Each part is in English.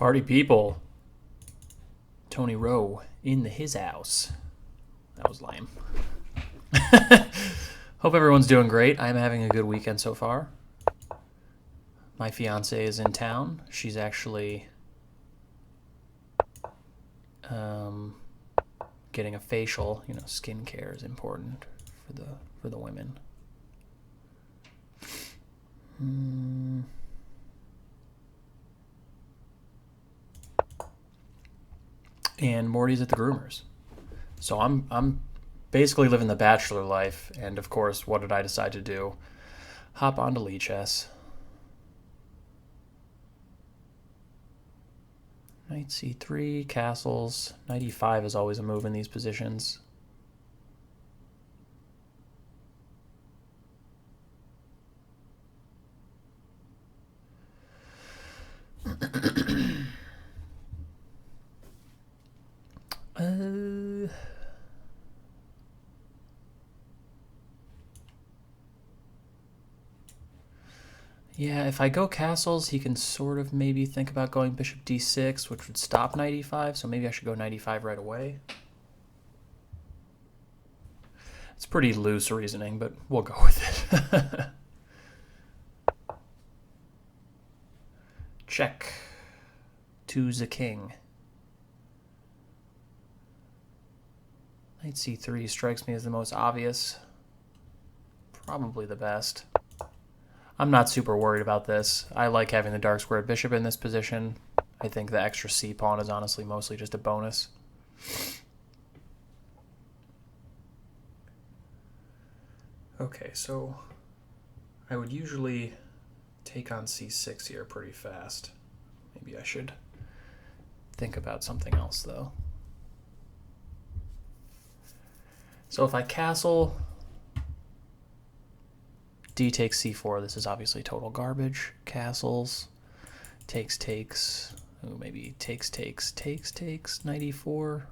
Party people. Tony Rowe in his house. That was lame. Hope everyone's doing great. I'm having a good weekend so far. My fiance is in town. She's actually getting a facial. You know, skincare is important for the women. And Morty's at the groomers. So I'm basically living the bachelor life, and of course, what did I decide to do? Hop onto Lee Chess. Knight c3, castles. Knight e5 is always a move in these positions. Yeah, if I go castles, he can sort of maybe think about going bishop d6, which would stop knight e5, so maybe I should go knight e5 right away. It's pretty loose reasoning, but we'll go with it. Check. To the king. Knight c3 strikes me as the most obvious. Probably the best. I'm not super worried about this. I like having the dark squared bishop in this position. I think the extra c-pawn is honestly mostly just a bonus. Okay, so I would usually take on c6 here pretty fast. Maybe I should think about something else, though. So if I castle, d takes c4. This is obviously total garbage. Castles, takes. Oh, maybe takes, knight e4.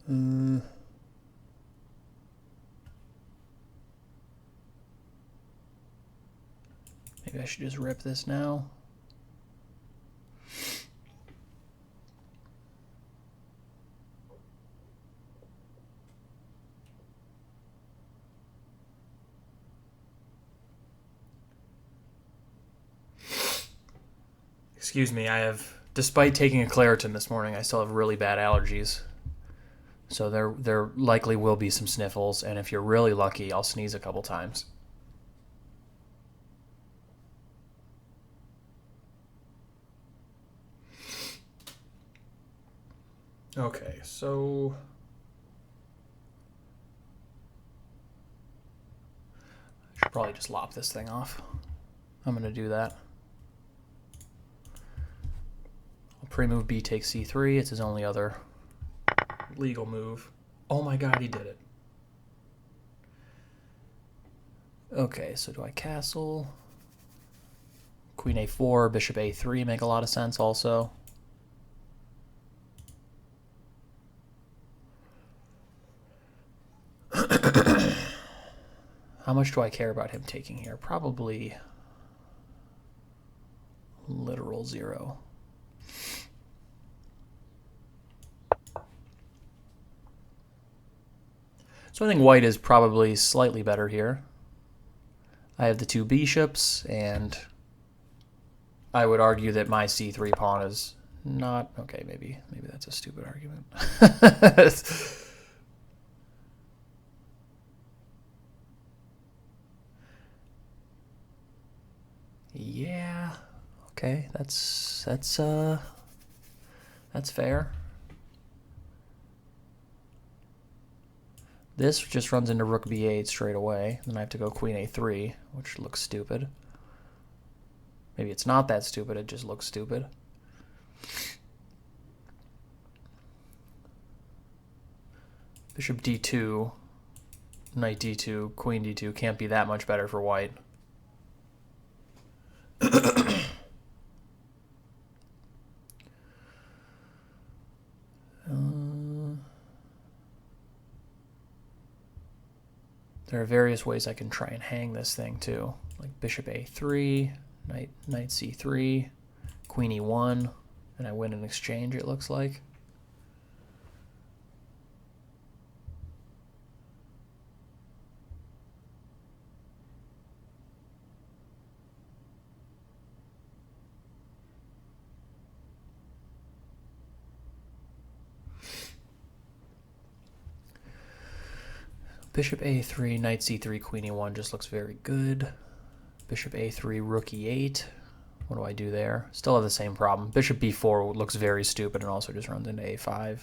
Maybe I should just rip this now. Excuse me, despite taking a Claritin this morning, I still have really bad allergies. So there likely will be some sniffles, and if you're really lucky, I'll sneeze a couple times. Okay, so I should probably just lop this thing off. I'm going to do that. I'll pre-move b takes c3. It's his only other legal move. Oh my god, he did it. Okay, so do I castle? Queen a4, bishop a3 make a lot of sense also. How much do I care about him taking here? Probably literal 0. So I think white is probably slightly better here. I have the two bishops, and I would argue that my c3 pawn is not... Okay, maybe that's a stupid argument. Yeah. Okay, that's fair. This just runs into rook b8 straight away. Then I have to go queen a3, which looks stupid. Maybe it's not that stupid, it just looks stupid. Bishop d2, knight d2, queen d2 can't be that much better for white. There are various ways I can try and hang this thing too, like bishop a3, Knight c3, queen e1, and I win an exchange, it looks like. Bishop a3, knight c3, queen e1 just looks very good. Bishop a3, rook e8. What do I do there? Still have the same problem. Bishop b4 looks very stupid and also just runs into a5.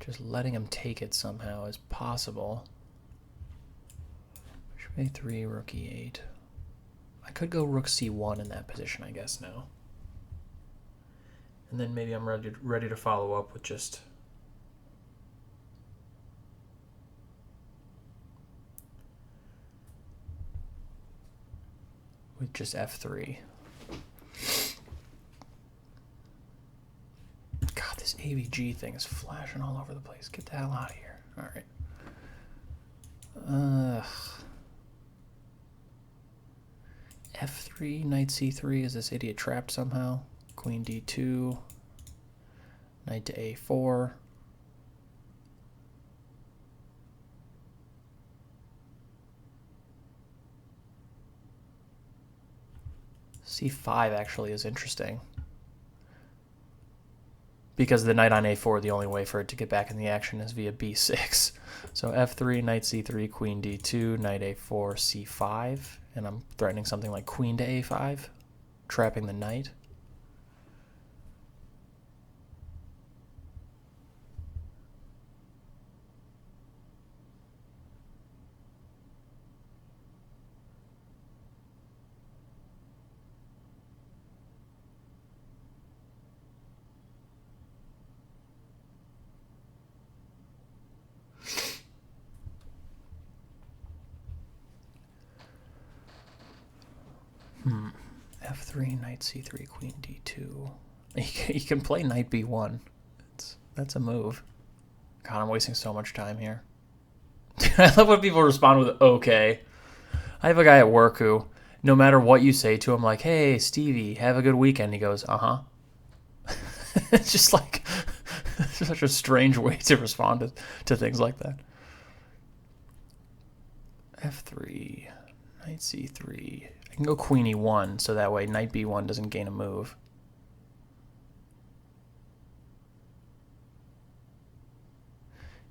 Just letting him take it somehow is possible. Bishop a3, rook e8. I could go rook c1 in that position, I guess, now. And then maybe I'm ready to follow up with just f3. God, this AVG thing is flashing all over the place. Get the hell out of here. All right. F3, knight c3. Is this idiot trapped somehow? Queen d2. Knight to a4. c5 actually is interesting, because the knight on a4, the only way for it to get back in the action is via b6. So f3, knight c3, queen d2, knight a4, c5, and I'm threatening something like queen to a5, trapping the knight. F3, knight c3, queen d2. You can play knight b1. That's a move. God, I'm wasting so much time here. I love when people respond with okay. I have a guy at work who, no matter what you say to him, like, hey, Stevie, have a good weekend, he goes, uh-huh. It's just like such a strange way to respond to things like that. F3, knight c3. I can go queen e1, so that way knight b1 doesn't gain a move.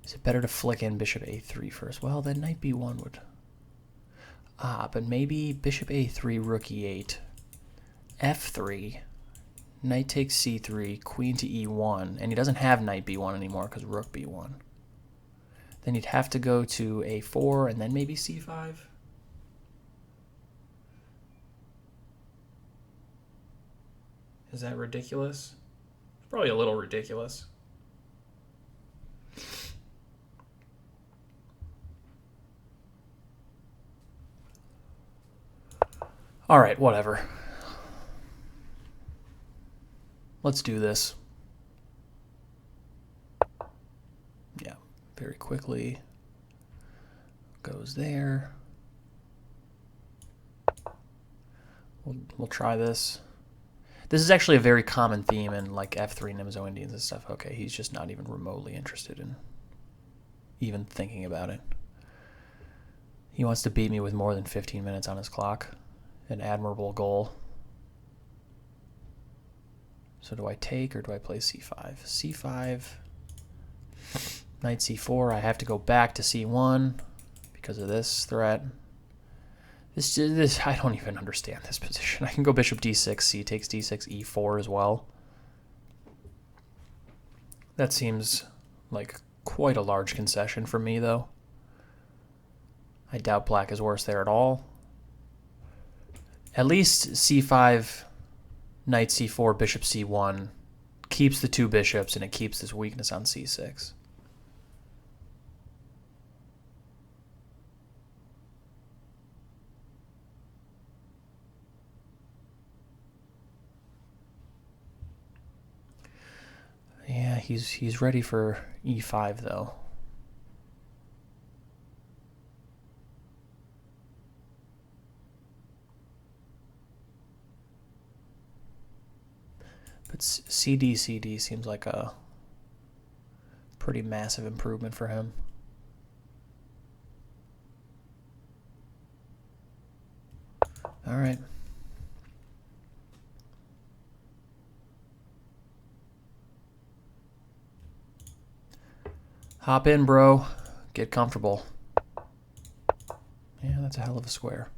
Is it better to flick in bishop a3 first? Well, then knight b1 would... but maybe bishop a3, rook e8, f3, knight takes c3, queen to e1, and he doesn't have knight b1 anymore because rook b1. Then you'd have to go to a4 and then maybe c5. Is that ridiculous? It's probably a little ridiculous. All right, whatever. Let's do this. Yeah, very quickly. Goes there. We'll try this. This is actually a very common theme in like F3 Nimzo Indians and stuff. Okay, he's just not even remotely interested in even thinking about it. He wants to beat me with more than 15 minutes on his clock. An admirable goal. So do I take or do I play c5? c5, knight c4. I have to go back to c1 because of this threat. This I don't even understand this position. I can go bishop d6, c takes d6, e4 as well. That seems like quite a large concession for me, though. I doubt black is worse there at all. At least c5, knight c4, bishop c1 keeps the two bishops, and it keeps this weakness on c6. Yeah, he's ready for e5 though. But CD seems like a pretty massive improvement for him. All right. Hop in, bro. Get comfortable. Yeah, that's a hell of a square.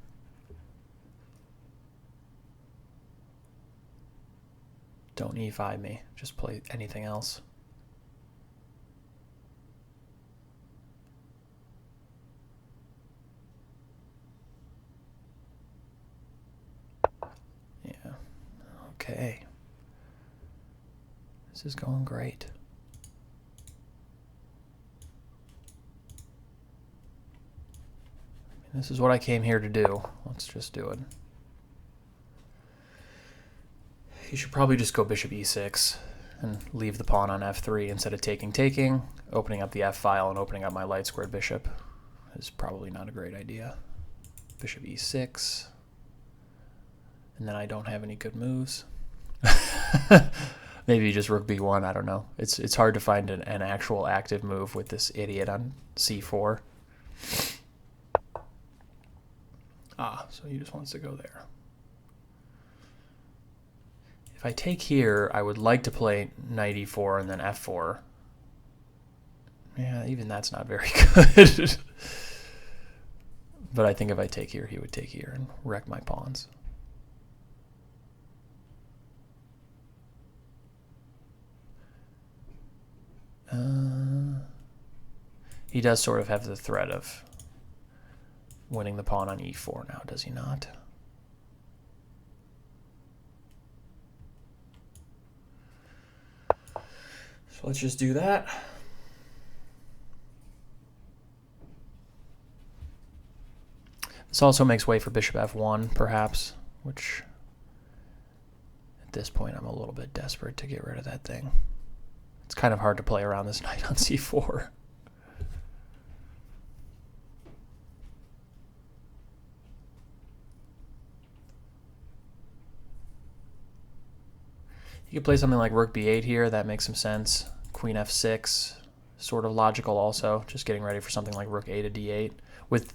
Don't e5 me. Just play anything else. Yeah. Okay. This is going great. This is what I came here to do. Let's just do it. You should probably just go bishop e6 and leave the pawn on f3 instead of taking. Opening up the f file and opening up my light squared bishop is probably not a great idea. Bishop e6. And then I don't have any good moves. Maybe just rook b1, I don't know. It's hard to find an actual active move with this idiot on c4. So he just wants to go there. If I take here, I would like to play knight e4 and then f4. Yeah, even that's not very good. But I think if I take here, he would take here and wreck my pawns. He does sort of have the threat of winning the pawn on e4 now, does he not? So let's just do that. This also makes way for bishop f1, perhaps, which at this point I'm a little bit desperate to get rid of that thing. It's kind of hard to play around this knight on c4. You could play something like rook b8 here. That makes some sense. Queen f6, sort of logical also. Just getting ready for something like rook a to d8. With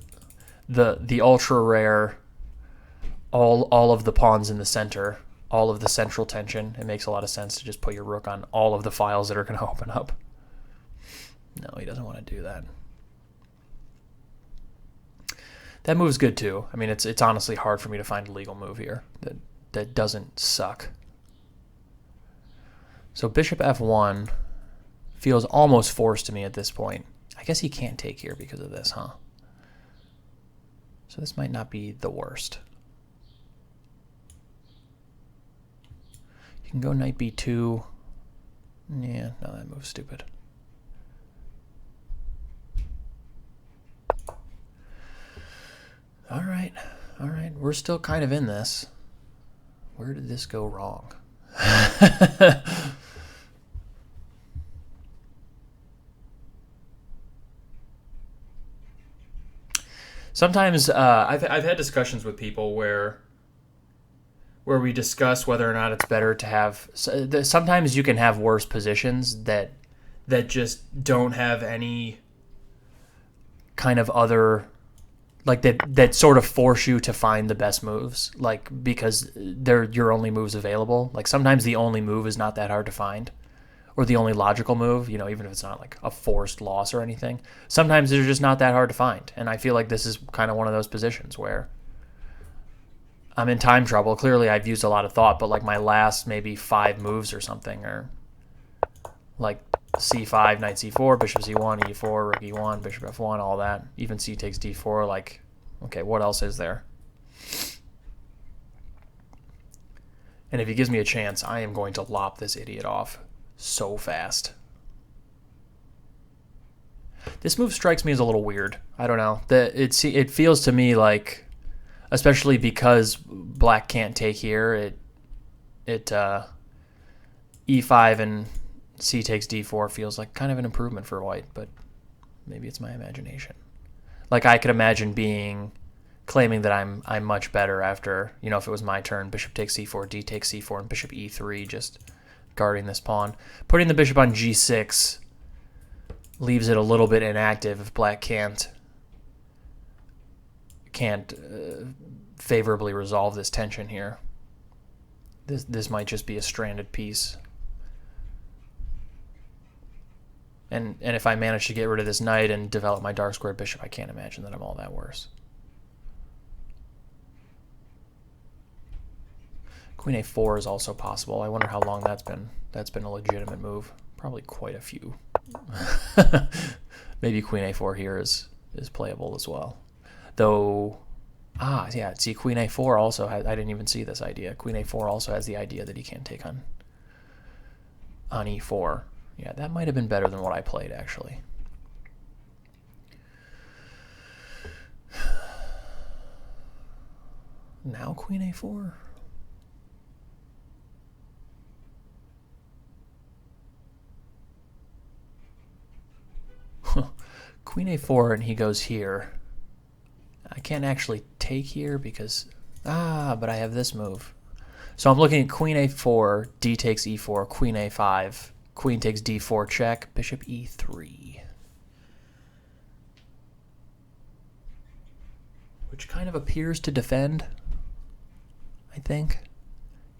the ultra rare, all of the pawns in the center, all of the central tension, it makes a lot of sense to just put your rook on all of the files that are going to open up. No, he doesn't want to do that. That move's good too. I mean, it's honestly hard for me to find a legal move here that doesn't suck. So bishop f1 feels almost forced to me at this point. I guess he can't take here because of this, huh? So this might not be the worst. You can go knight b2. Yeah, no, that move's stupid. All right. We're still kind of in this. Where did this go wrong? Sometimes I've had discussions with people where we discuss whether or not it's better to have. Sometimes you can have worse positions that just don't have any kind of other, like that sort of force you to find the best moves, like because they're your only moves available. Like sometimes the only move is not that hard to find, or the only logical move, you know, even if it's not like a forced loss or anything. Sometimes they're just not that hard to find. And I feel like this is kind of one of those positions where I'm in time trouble. Clearly I've used a lot of thought, but like my last maybe 5 moves or something are like c5, knight c4, bishop c1, e4, rook e1, bishop f1, all that. Even c takes d4, like, okay, what else is there? And if he gives me a chance, I am going to lop this idiot off so fast. This move strikes me as a little weird. I don't know. It feels to me like, especially because black can't take here, e5 and c takes d4 feels like kind of an improvement for white, but maybe it's my imagination. Like I could imagine claiming that I'm much better after, if it was my turn, bishop takes c4, d takes c4, and bishop e3, just guarding this pawn. Putting the bishop on g6 leaves it a little bit inactive if black can't favorably resolve this tension here. This might just be a stranded piece. And if I manage to get rid of this knight and develop my dark squared bishop, I can't imagine that I'm all that worse. Queen a4 is also possible. I wonder how long that's been a legitimate move. Probably quite a few. Maybe queen a4 here is playable as well. Though, yeah, see, queen a4 also has, I didn't even see this idea. Queen a4 also has the idea that he can't take on e4. Yeah, that might have been better than what I played, actually. Now queen a4? Queen a4 and he goes here. I can't actually take here because, but I have this move. So I'm looking at queen a4, d takes e4, queen a5, queen takes d4 check, bishop e3. Which kind of appears to defend, I think.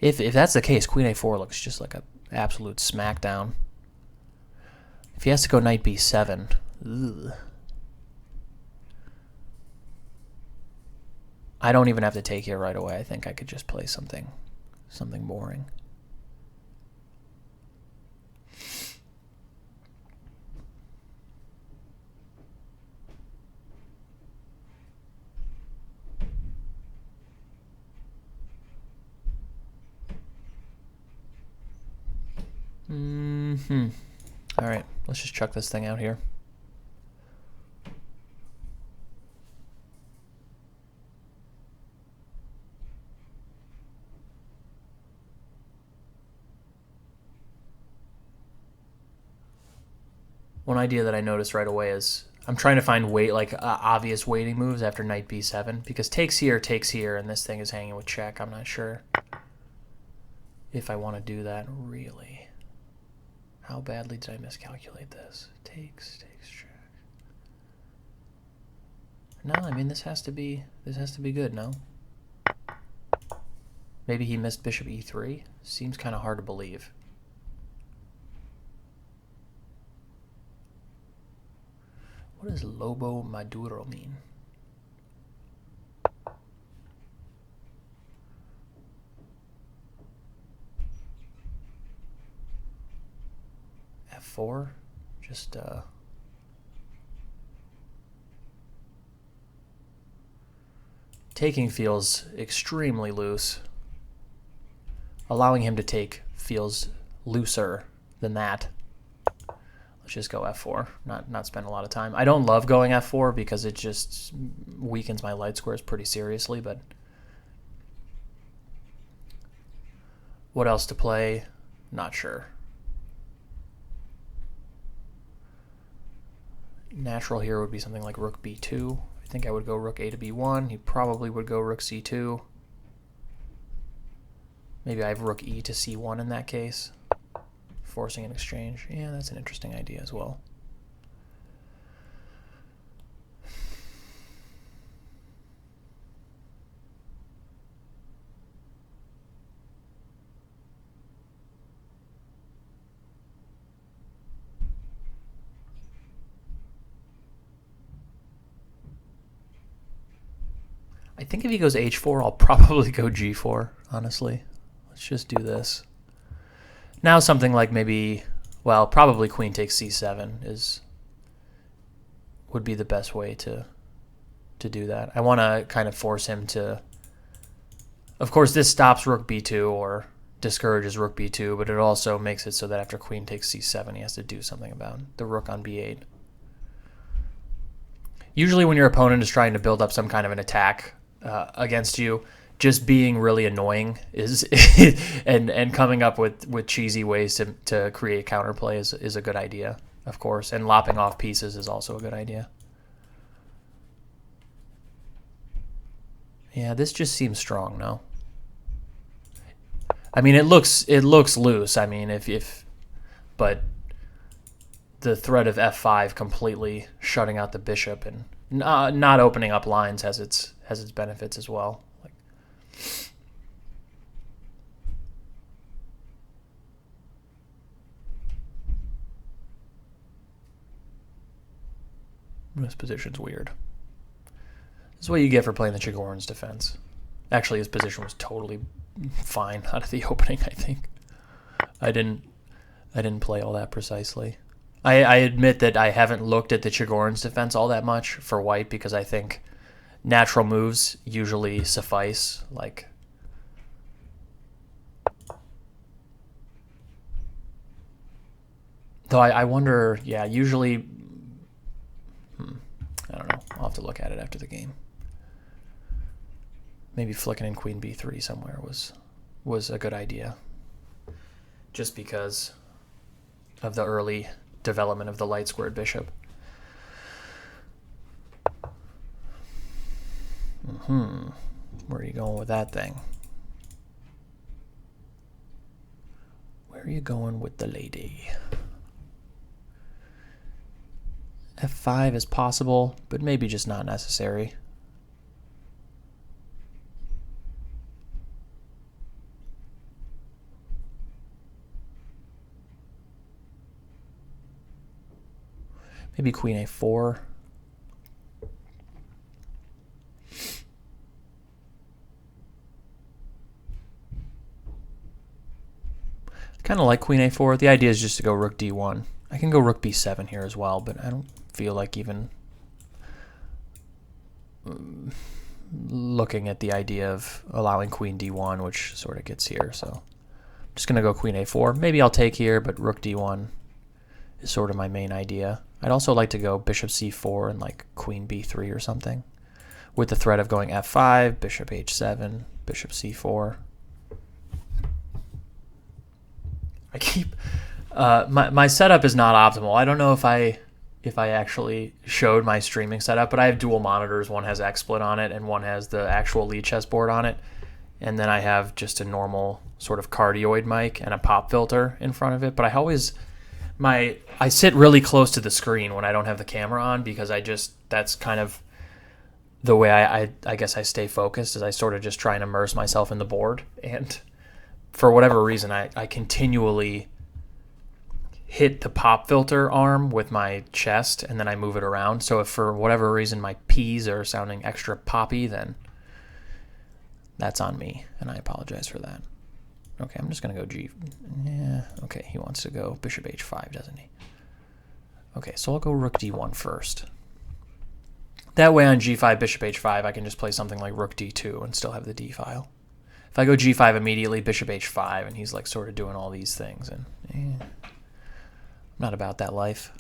If that's the case, queen a4 looks just like an absolute smackdown. If he has to go knight b7, ugh. I don't even have to take here right away. I think I could just play something boring. All right, let's just chuck this thing out here. One idea that I noticed right away is I'm trying to find obvious waiting moves after knight b7, because takes here, and this thing is hanging with check. I'm not sure if I want to do that, really. How badly did I miscalculate this? Takes check. No, I mean this has to be good, no? Maybe he missed bishop e3? Seems kind of hard to believe. What does LOBOMADURO mean? F4? Just, taking feels extremely loose. Allowing him to take feels looser than that. Let's just go f4, not spend a lot of time. I don't love going f4 because it just weakens my light squares pretty seriously, but what else to play? Not sure. Natural here would be something like rook b2. I think I would go rook a to b1. He probably would go rook c2. Maybe I have rook e to c1 in that case. Forcing an exchange. Yeah, that's an interesting idea as well. I think if he goes h4, I'll probably go g4, honestly. Let's just do this. Now something like maybe, well, probably queen takes c7 would be the best way to do that. I want to kind of force him to, of course this stops rook b2 or discourages rook b2, but it also makes it so that after queen takes c7 he has to do something about the rook on b8. Usually when your opponent is trying to build up some kind of an attack against you, just being really annoying is and coming up with cheesy ways to create counterplay is a good idea, of course. And lopping off pieces is also a good idea. Yeah, this just seems strong, no? I mean, it looks loose. I mean, but the threat of f5 completely shutting out the bishop and not opening up lines has its benefits as well. Like, this position's weird. This is what you get for playing the Chigorin's defense. Actually, his position was totally fine out of the opening, I think. I didn't play all that precisely. I admit that I haven't looked at the Chigorin's defense all that much for white because I think natural moves usually suffice. Like, though I wonder, yeah, usually, I don't know. I'll have to look at it after the game. Maybe flicking in queen b3 somewhere was a good idea. Just because of the early development of the light squared bishop. Where are you going with that thing? Where are you going with the lady? f5 is possible, but maybe just not necessary. Maybe queen a4. Kind of like queen a4. The idea is just to go rook d1. I can go rook b7 here as well, but I don't feel like even looking at the idea of allowing queen d1, which sort of gets here. So I'm just going to go queen a4. Maybe I'll take here, but rook d1 is sort of my main idea. I'd also like to go bishop c4 and like queen b3 or something, with the threat of going f5, bishop h7, bishop c4. I keep my setup is not optimal. I don't know if I actually showed my streaming setup, but I have dual monitors. One has XSplit on it, and one has the actual lead chessboard on it. And then I have just a normal sort of cardioid mic and a pop filter in front of it. But I sit really close to the screen when I don't have the camera on because that's kind of the way I guess I stay focused, is I sort of just try and immerse myself in the board. And for whatever reason, I continually hit the pop filter arm with my chest and then I move it around. So if for whatever reason my P's are sounding extra poppy, then that's on me, and I apologize for that. Okay, I'm just going to go G. Yeah, okay, he wants to go bishop h5, doesn't he? Okay, so I'll go rook d1 first. That way on g5, bishop h5, I can just play something like rook d2 and still have the d file. If I go g5 immediately, bishop h5, and he's like sort of doing all these things, and I'm not about that life.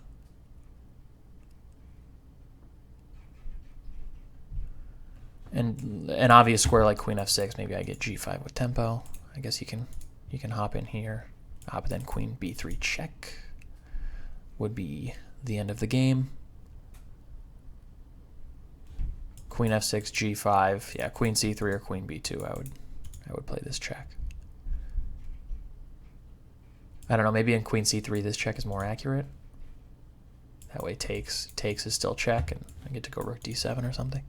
And an obvious square like queen f6, maybe I get g5 with tempo. I guess you can hop in here. But then queen b3 check would be the end of the game. Queen f6, g5, yeah, queen c3 or queen b2. I would play this check. I don't know, maybe in queen c3 this check is more accurate. That way takes is still check, and I get to go rook d7 or something.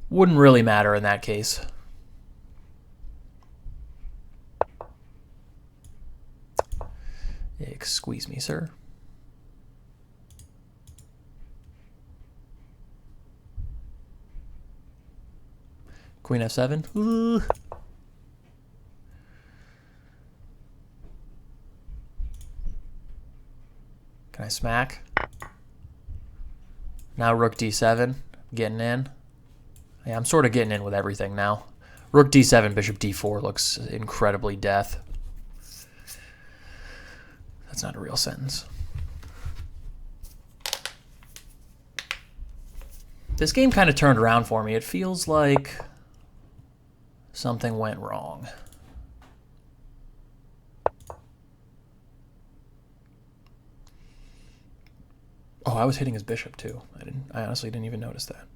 Wouldn't really matter in that case. Squeeze me, sir. Queen f7. Ooh. Can I smack? Now rook d7, getting in. Yeah, I'm sort of getting in with everything now. Rook d7, bishop d4 looks incredibly death. That's not a real sentence. This game kind of turned around for me. It feels like Something went wrong. Oh, I was hitting his bishop too. I honestly didn't even notice that.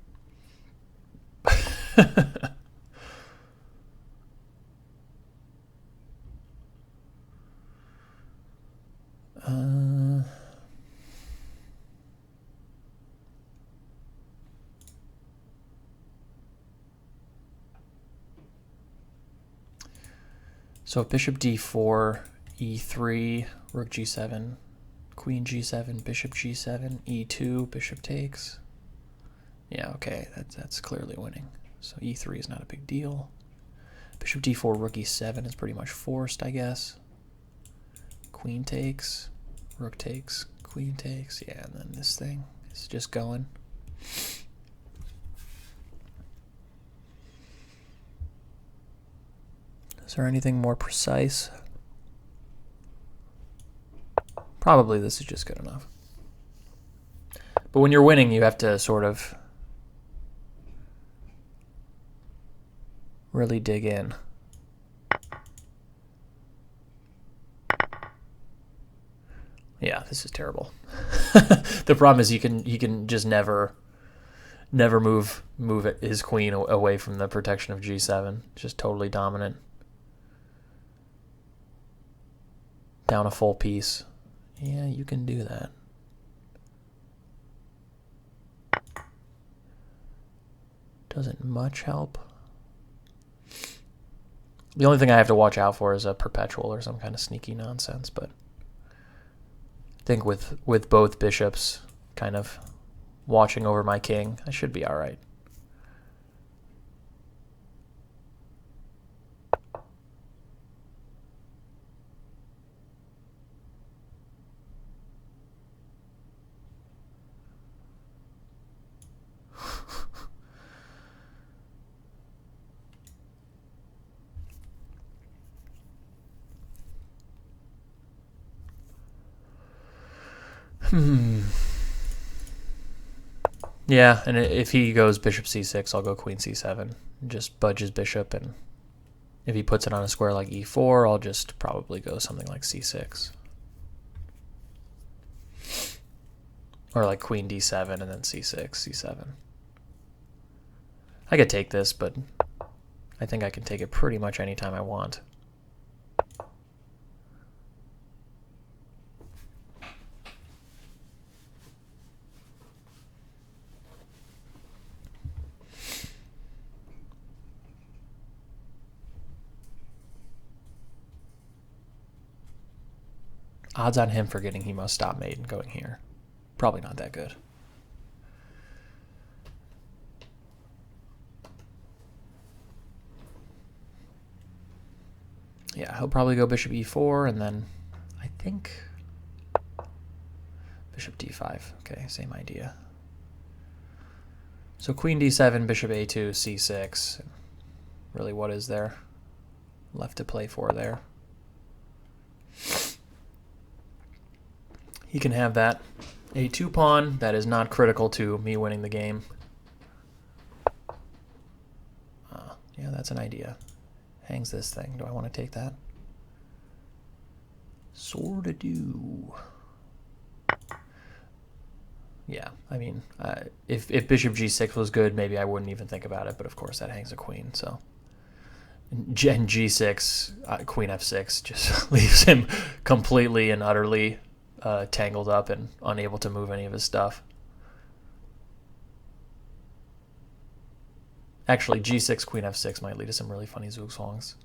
So bishop d4, e3, rook g7, queen g7, bishop g7, e2, bishop takes. Yeah, okay, that's clearly winning. So e3 is not a big deal. Bishop d4, rook e7 is pretty much forced, I guess. Queen takes, rook takes, queen takes. Yeah, and then this thing is just going. Is there anything more precise? Probably this is just good enough. But when you're winning, you have to sort of really dig in. Yeah, this is terrible. The problem is he can just never move his queen away from the protection of g7. Just totally dominant. Down a full piece. Yeah, you can do that. Doesn't much help. The only thing I have to watch out for is a perpetual or some kind of sneaky nonsense, but I think with both bishops kind of watching over my king, I should be all right. Yeah, and if he goes bishop c6, I'll go queen c7. Just budge his bishop, and if he puts it on a square like e4, I'll just probably go something like c6. Or like queen d7 and then c6, c7. I could take this, but I think I can take it pretty much anytime I want. Odds on him forgetting he must stop mate and going here. Probably not that good. Yeah, he'll probably go bishop e4, and then I think bishop d5. Okay, same idea. So queen d7, bishop a2, c6. Really, what is there left to play for there? He can have that a2 pawn. That is not critical to me winning the game. Yeah, that's an idea. Hangs this thing. Do I want to take that? Sorta do. Yeah, I mean, if bishop g6 was good, maybe I wouldn't even think about it. But of course, that hangs a queen. So, and g6, queen f6 just leaves him completely and utterly tangled up and unable to move any of his stuff. Actually, g6, queen f6 might lead to some really funny zugzwangs.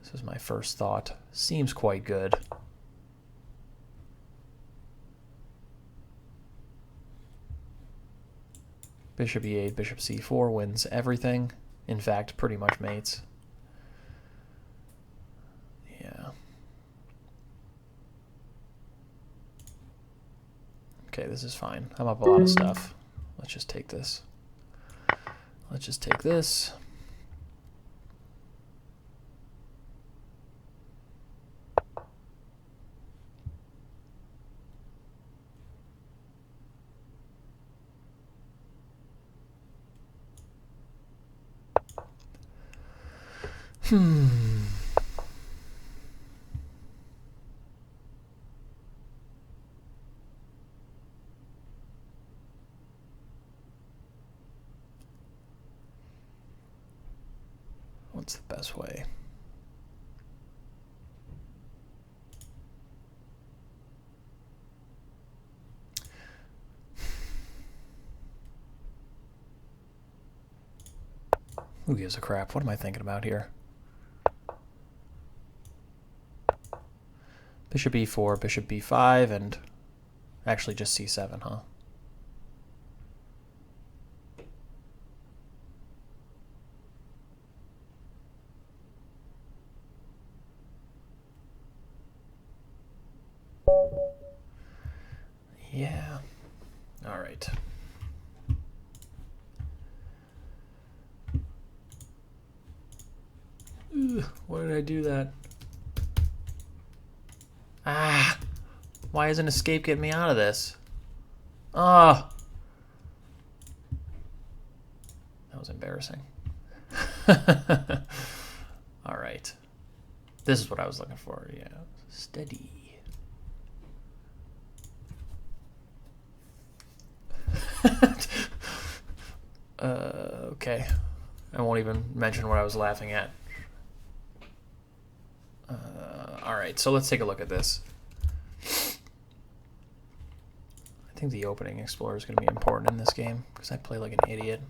This is my first thought. Seems quite good. Bishop e8, bishop c4 wins everything. In fact, pretty much mates. Yeah. Okay, this is fine. I'm up a lot of stuff. Let's just take this. Let's just take this. What's the best way? Who gives a crap? What am I thinking about here? Bishop e4, bishop b5, and actually just c7, huh? Yeah. All right. Ugh, why did I do that? Ah! Why isn't escape getting me out of this? Ah! That was embarrassing. All right. This is what I was looking for. Yeah. Steady. Okay. I won't even mention what I was laughing at. All right, so let's take a look at this. I think the opening explorer is going to be important in this game because I play like an idiot.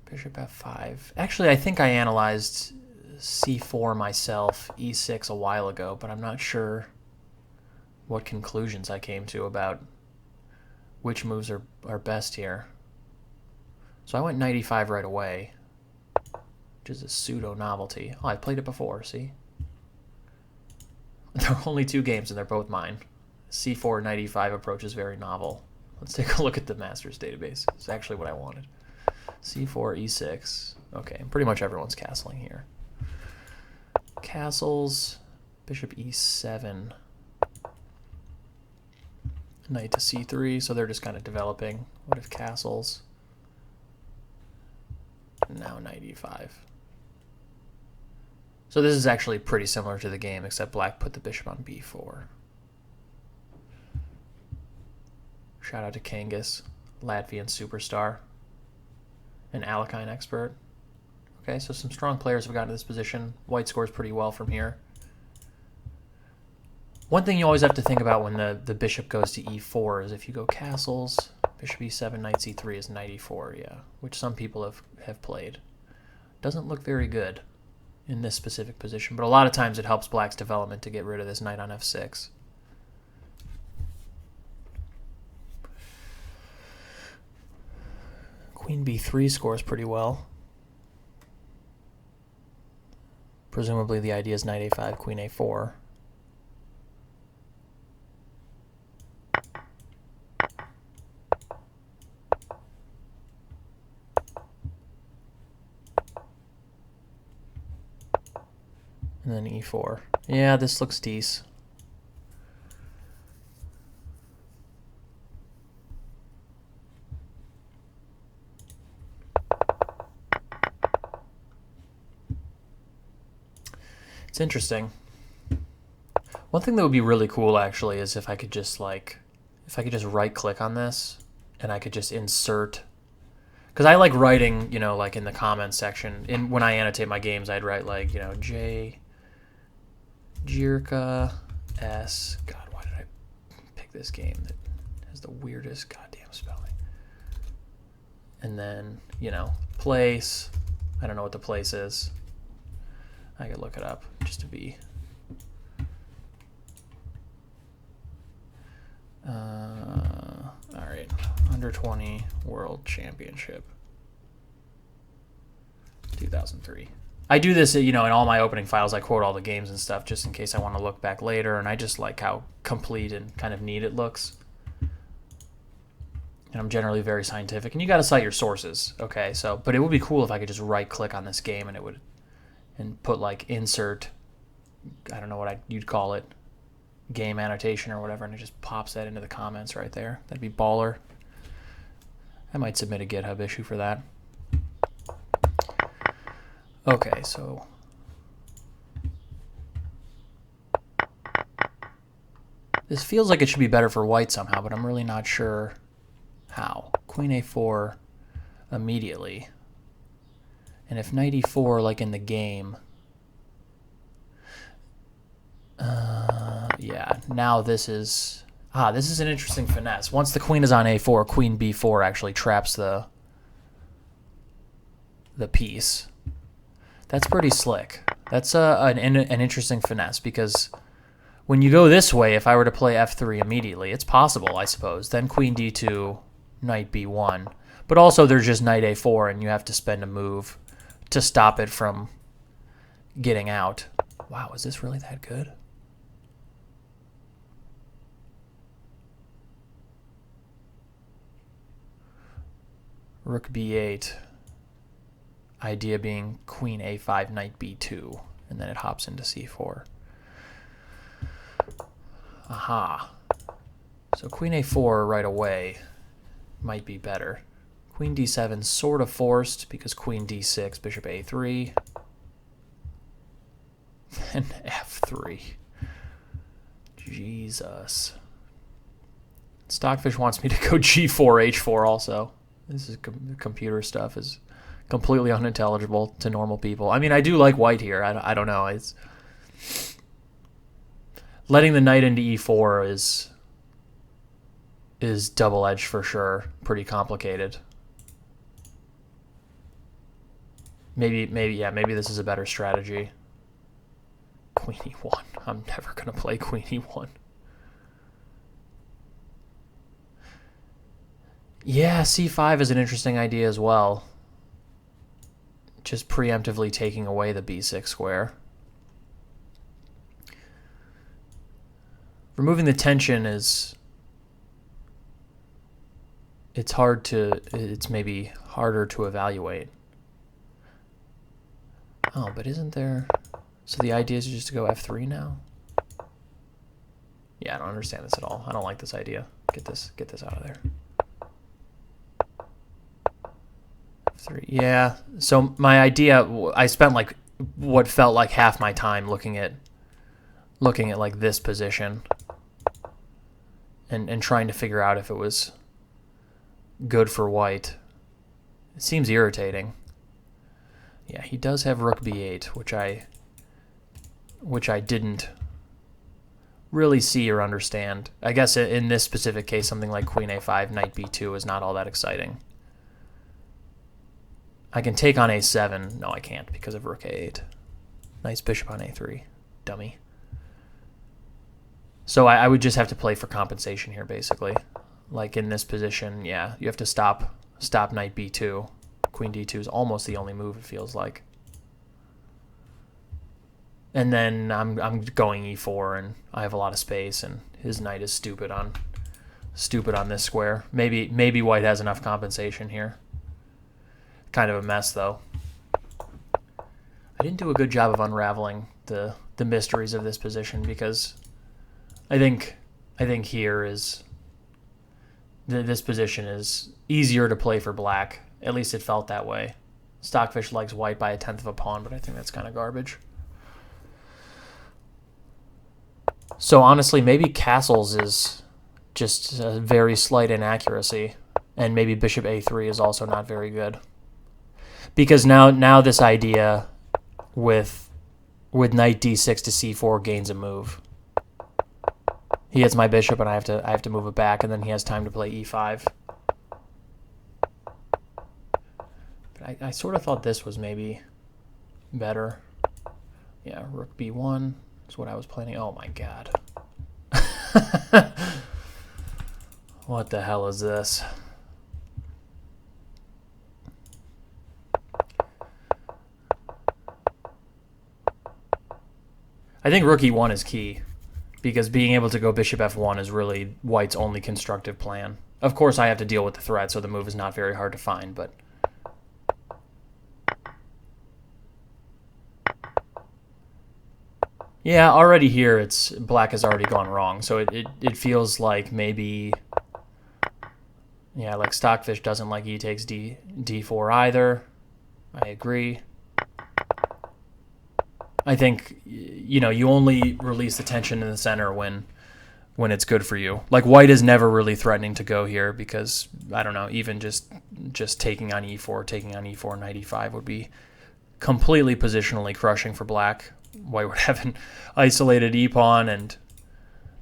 Bishop f5. Actually, I think I analyzed c4 myself, e6 a while ago, but I'm not sure what conclusions I came to about which moves are best here. So I went knight e5 right away, which is a pseudo-novelty. Oh, I played it before, see? There are only 2 games, and they're both mine. c4 knight e5 approach is very novel. Let's take a look at the Masters database. It's actually what I wanted. c4, e6. Okay, pretty much everyone's castling here. Castles, bishop e7. Knight to c3, so they're just kind of developing. What if castles? Now knight e5. So this is actually pretty similar to the game, except black put the bishop on b4. Shout out to Kangas, Latvian superstar, an Alekhine expert. Okay, so some strong players have gotten to this position. White scores pretty well from here. One thing you always have to think about when the bishop goes to e4 is if you go castles, bishop e7, knight c3 is knight e4, yeah, which some people have played. Doesn't look very good in this specific position, but a lot of times it helps black's development to get rid of this knight on f6. Queen b3 scores pretty well. Presumably the idea is knight a5, queen a4. And then e4. Yeah, this looks decent. It's interesting. One thing that would be really cool actually is if I could just right click on this and I could just insert, because I like writing, you know, like in the comments section. When I annotate my games, I'd write like, you know, J Jirka S. God, why did I pick this game that has the weirdest goddamn spelling? And then, you know, place. I don't know what the place is. I could look it up just to be. All right, under 20 World Championship, 2003. I do this, you know, in all my opening files. I quote all the games and stuff just in case I want to look back later, and I just like how complete and kind of neat it looks. And I'm generally very scientific, and you got to cite your sources, okay? So, but it would be cool if I could just right-click on this game and it would, and put like insert, I don't know what you'd call it, game annotation or whatever, and it just pops that into the comments right there. That'd be baller. I might submit a GitHub issue for that. Okay, so this feels like it should be better for white somehow, but I'm really not sure how. Queen a4 immediately. And if knight e4, like in the game, yeah, now this is an interesting finesse. Once the queen is on a4, queen b4 actually traps the piece. That's pretty slick. That's an interesting finesse, because when you go this way, if I were to play f3 immediately, it's possible, I suppose. Then queen d2, knight b1. But also there's just knight a4, and you have to spend a move to stop it from getting out. Wow, is this really that good? Rook b8. Idea being queen a5, knight b2, and then it hops into c4. Aha. So queen a4 right away might be better. Queen d7 sort of forced because queen d6, bishop a3, and f3. Jesus. Stockfish wants me to go g4, h4 also. This is computer stuff is completely unintelligible to normal people. I mean, I do like white here. I don't know. It's letting the knight into e4 is double-edged for sure. Pretty complicated. Maybe this is a better strategy. Queen e1. I'm never going to play queen e1. Yeah, c5 is an interesting idea as well. Just preemptively taking away the b6 square. Removing the tension is... it's maybe harder to evaluate. Oh, but isn't there... So the idea is just to go f3 now? Yeah, I don't understand this at all. I don't like this idea. Get this out of there. F3. Yeah. So my idea, I spent like what felt like half my time looking at like this position and trying to figure out if it was good for white. It seems irritating. Yeah, he does have rook b8, which I didn't really see or understand. I guess in this specific case, something like queen a5, knight b2 is not all that exciting. I can take on a7. No, I can't because of rook a8. Nice bishop on a3. Dummy. So I would just have to play for compensation here, basically. Like in this position, yeah, you have to stop knight b2. Queen d2 is almost the only move, it feels like. And then I'm going e4, and I have a lot of space, and his knight is stupid on this square. Maybe white has enough compensation here. Kind of a mess, though. I didn't do a good job of unraveling the mysteries of this position, because I think here is this position is easier to play for black. At least it felt that way. Stockfish likes white by 1/10 of a pawn, but I think that's kind of garbage. So honestly, maybe castles is just a very slight inaccuracy, and maybe bishop a3 is also not very good. Because now this idea with knight d6 to c4 gains a move. He hits my bishop, and I have to move it back, and then he has time to play e5. But I sort of thought this was maybe better. Yeah, rook b1 is what I was planning. Oh my god. What the hell is this? I think rook e1 is key, because being able to go bishop f1 is really white's only constructive plan. Of course, I have to deal with the threat, so the move is not very hard to find, but... Yeah, already here, black has already gone wrong, so it feels like maybe... Yeah, like Stockfish doesn't like e takes d4 either. I agree. I think, you know, you only release the tension in the center when it's good for you. Like, white is never really threatening to go here because, I don't know, even just taking on e4, knight e5 would be completely positionally crushing for black. White would have an isolated e pawn and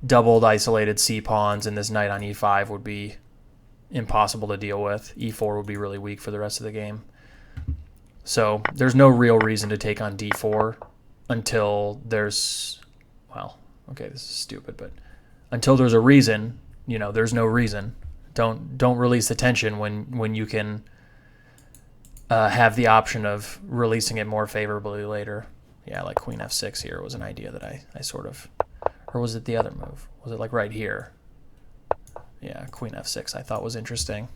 doubled isolated c pawns, and this knight on e5 would be impossible to deal with. e4 would be really weak for the rest of the game. So there's no real reason to take on d4 until there's, well, okay, this is stupid, but until there's a reason, you know, there's no reason. Don't release the tension when you can have the option of releasing it more favorably later. Yeah, like queen f6 here was an idea that I sort of, or was it the other move? Was it like right here? Yeah, queen f6 I thought was interesting.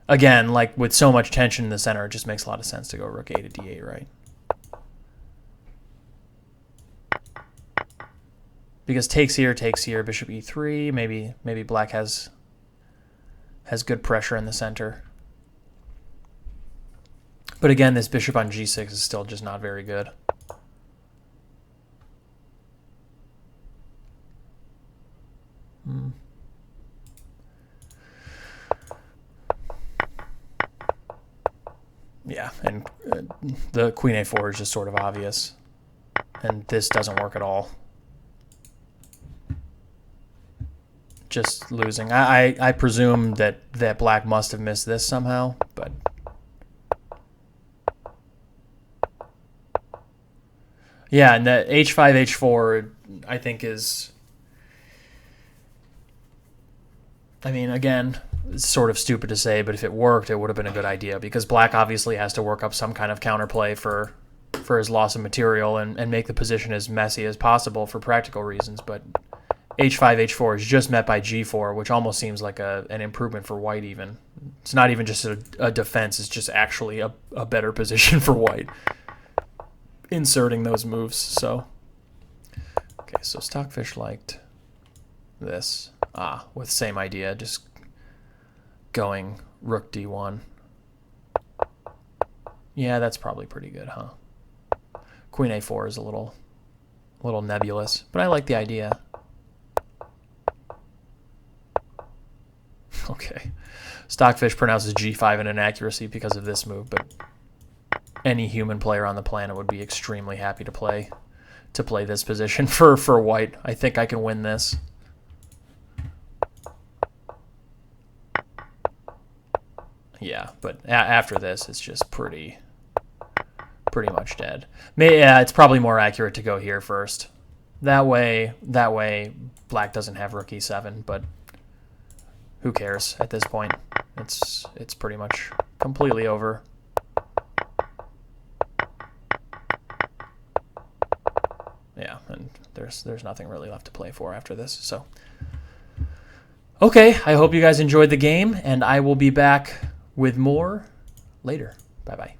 Again, like with so much tension in the center, it just makes a lot of sense to go rook a to d8, right? Because takes here, bishop e3. Maybe black has good pressure in the center. But again, this bishop on g6 is still just not very good. Yeah, and the queen a4 is just sort of obvious. And this doesn't work at all. Just losing. I presume that black must have missed this somehow, but yeah, and the h5 h4 I think is, I mean, again, it's sort of stupid to say, but if it worked, it would have been a good idea because black obviously has to work up some kind of counterplay for his loss of material and make the position as messy as possible for practical reasons, but h5 h4 is just met by g4, which almost seems like an improvement for white even. It's not even just a defense, it's just actually a better position for white, inserting those moves. So, okay, so Stockfish liked this. With same idea, just going rook d1. Yeah, that's probably pretty good, huh? Queen a4 is a little nebulous, but I like the idea. Okay. Stockfish pronounces g5 an inaccuracy because of this move, but any human player on the planet would be extremely happy to play this position for white. I think I can win this. Yeah, but after this, it's just pretty much dead. Yeah, it's probably more accurate to go here first. That way, black doesn't have rook e7, but who cares at this point? It's pretty much completely over. Yeah, and there's nothing really left to play for after this. So, okay, I hope you guys enjoyed the game, and I will be back with more later. Bye-bye.